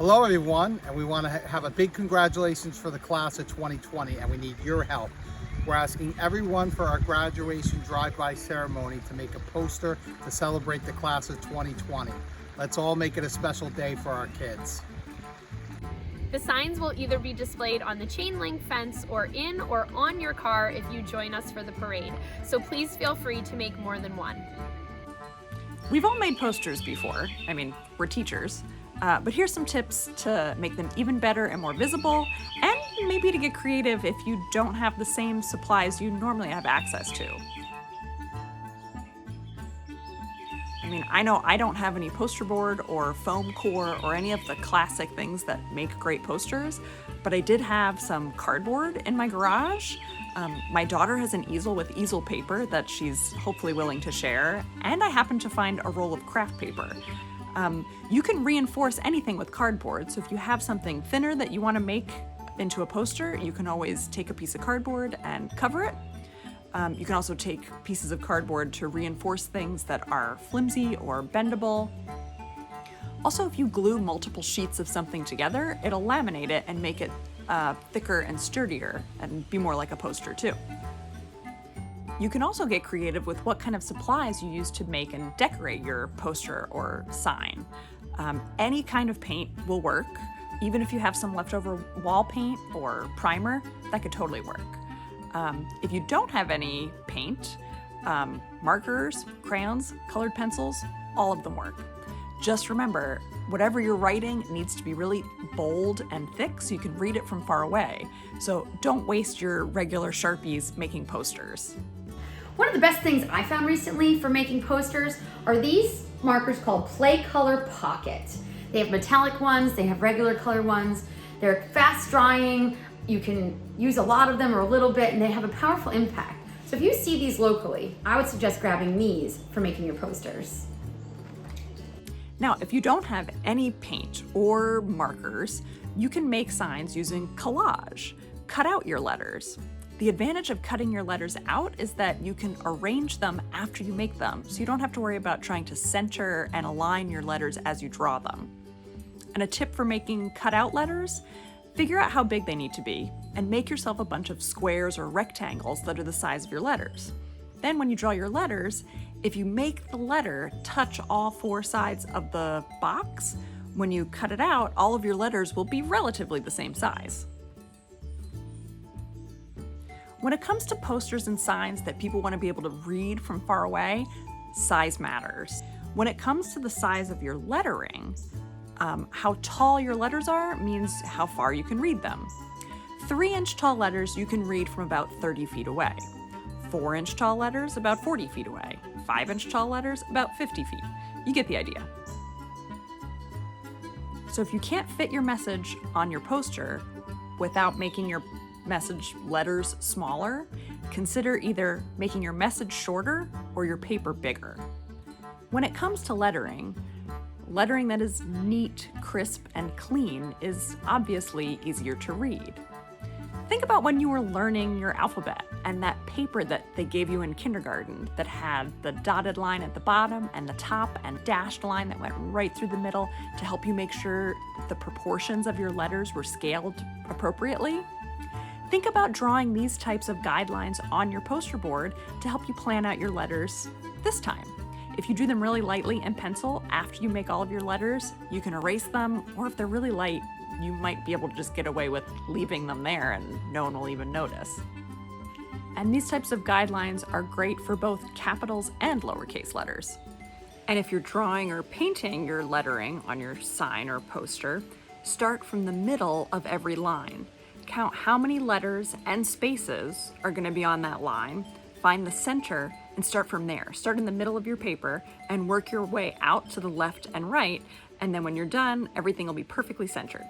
Hello everyone, and we want to have a big congratulations for the class of 2020, and we need your help. We're asking everyone for our graduation drive-by ceremony to make a poster to celebrate the class of 2020. Let's all make it a special day for our kids. The signs will either be displayed on the chain link fence or in or on your car if you join us for the parade. So please feel free to make more than one. We've all made posters before. I mean, we're teachers. But here's some tips to make them even better and more visible, and maybe to get creative if you don't have the same supplies you normally have access to. I mean, I know I don't have any poster board or foam core or any of the classic things that make great posters, but I did have some cardboard in my garage. My daughter has an easel with easel paper that she's hopefully willing to share, and I happened to find a roll of craft paper. You can reinforce anything with cardboard, so if you have something thinner that you want to make into a poster, you can always take a piece of cardboard and cover it. You can also take pieces of cardboard to reinforce things that are flimsy or bendable. Also, if you glue multiple sheets of something together, it'll laminate it and make it thicker and sturdier and be more like a poster too. You can also get creative with what kind of supplies you use to make and decorate your poster or sign. Any kind of paint will work. Even if you have some leftover wall paint or primer, that could totally work. If you don't have any paint, markers, crayons, colored pencils, all of them work. Just remember, whatever you're writing needs to be really bold and thick so you can read it from far away. So don't waste your regular Sharpies making posters. One of the best things I found recently for making posters are these markers called Play Color Pocket. They have metallic ones, they have regular color ones. They're fast drying, you can use a lot of them or a little bit, and they have a powerful impact. So if you see these locally, I would suggest grabbing these for making your posters. Now, if you don't have any paint or markers, you can make signs using collage. Cut out your letters. The advantage of cutting your letters out is that you can arrange them after you make them, so you don't have to worry about trying to center and align your letters as you draw them. And a tip for making cutout letters: figure out how big they need to be and make yourself a bunch of squares or rectangles that are the size of your letters. Then when you draw your letters, if you make the letter touch all four sides of the box, when you cut it out, all of your letters will be relatively the same size. When it comes to posters and signs that people want to be able to read from far away, size matters. When it comes to the size of your lettering, how tall your letters are means how far you can read them. 3-inch tall letters you can read from about 30 feet away. 4-inch tall letters about 40 feet away. 5-inch tall letters about 50 feet. You get the idea. So if you can't fit your message on your poster without making your message letters smaller, consider either making your message shorter or your paper bigger. When it comes to lettering that is neat, crisp, and clean is obviously easier to read. Think about when you were learning your alphabet and that paper that they gave you in kindergarten that had the dotted line at the bottom and the top and dashed line that went right through the middle to help you make sure the proportions of your letters were scaled appropriately. Think about drawing these types of guidelines on your poster board to help you plan out your letters this time. If you do them really lightly in pencil after you make all of your letters, you can erase them, or if they're really light, you might be able to just get away with leaving them there and no one will even notice. And these types of guidelines are great for both capitals and lowercase letters. And if you're drawing or painting your lettering on your sign or poster, start from the middle of every line. Count how many letters and spaces are going to be on that line, find the center, and start from there. Start in the middle of your paper and work your way out to the left and right, and then when you're done, everything will be perfectly centered.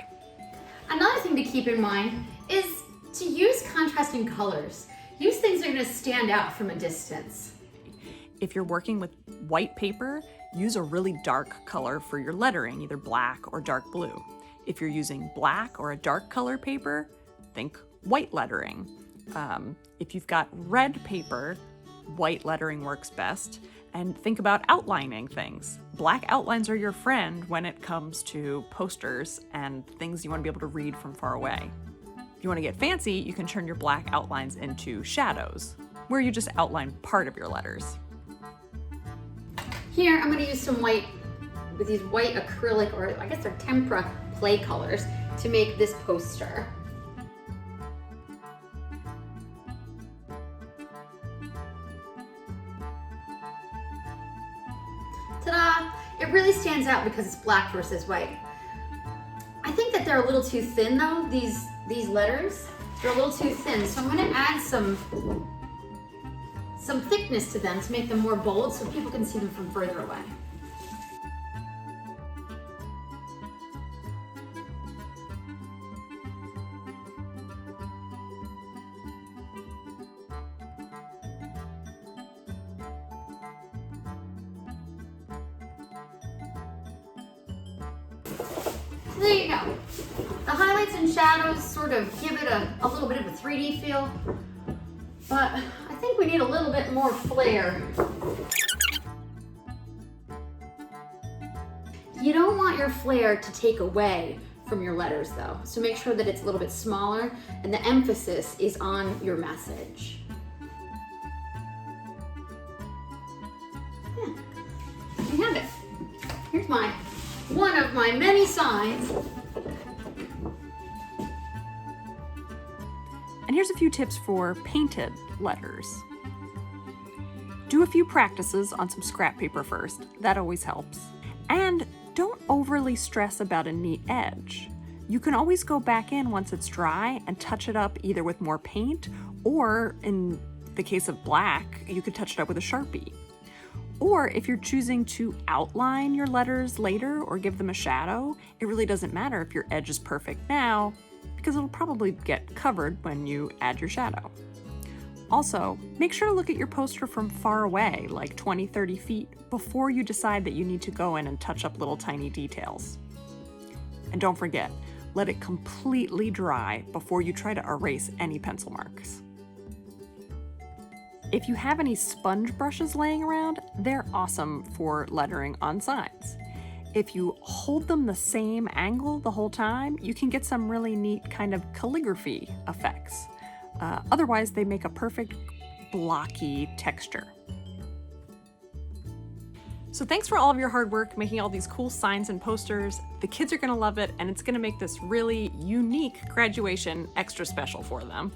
Another thing to keep in mind is to use contrasting colors. Use things that are going to stand out from a distance. If you're working with white paper, use a really dark color for your lettering, either black or dark blue. If you're using black or a dark color paper, think white lettering. If you've got red paper, white lettering works best. And think about outlining things. Black outlines are your friend when it comes to posters and things you want to be able to read from far away. If you want to get fancy, you can turn your black outlines into shadows, where you just outline part of your letters. Here, I'm going to use some white, with these white acrylic, or I guess they're tempera play colors, to make this poster. Ta-da! It really stands out because it's black versus white. I think that they're a little too thin though, these letters. They're a little too thin, so I'm going to add some thickness to them to make them more bold so people can see them from further away. There you go. The highlights and shadows sort of give it a little bit of a 3D feel, but I think we need a little bit more flair. You don't want your flair to take away from your letters though, so make sure that it's a little bit smaller and the emphasis is on your message. Yeah. There you have it. Here's one of my many signs. And here's a few tips for painted letters. Do a few practices on some scrap paper first. That always helps. And don't overly stress about a neat edge. You can always go back in once it's dry and touch it up either with more paint, or in the case of black, you could touch it up with a Sharpie. Or if you're choosing to outline your letters later or give them a shadow, it really doesn't matter if your edge is perfect now, because it'll probably get covered when you add your shadow. Also, make sure to look at your poster from far away, like 20-30 feet, before you decide that you need to go in and touch up little tiny details. And don't forget, let it completely dry before you try to erase any pencil marks. If you have any sponge brushes laying around, they're awesome for lettering on signs. If you hold them the same angle the whole time, you can get some really neat kind of calligraphy effects. Otherwise, they make a perfect blocky texture. So thanks for all of your hard work making all these cool signs and posters. The kids are gonna love it, and it's gonna make this really unique graduation extra special for them.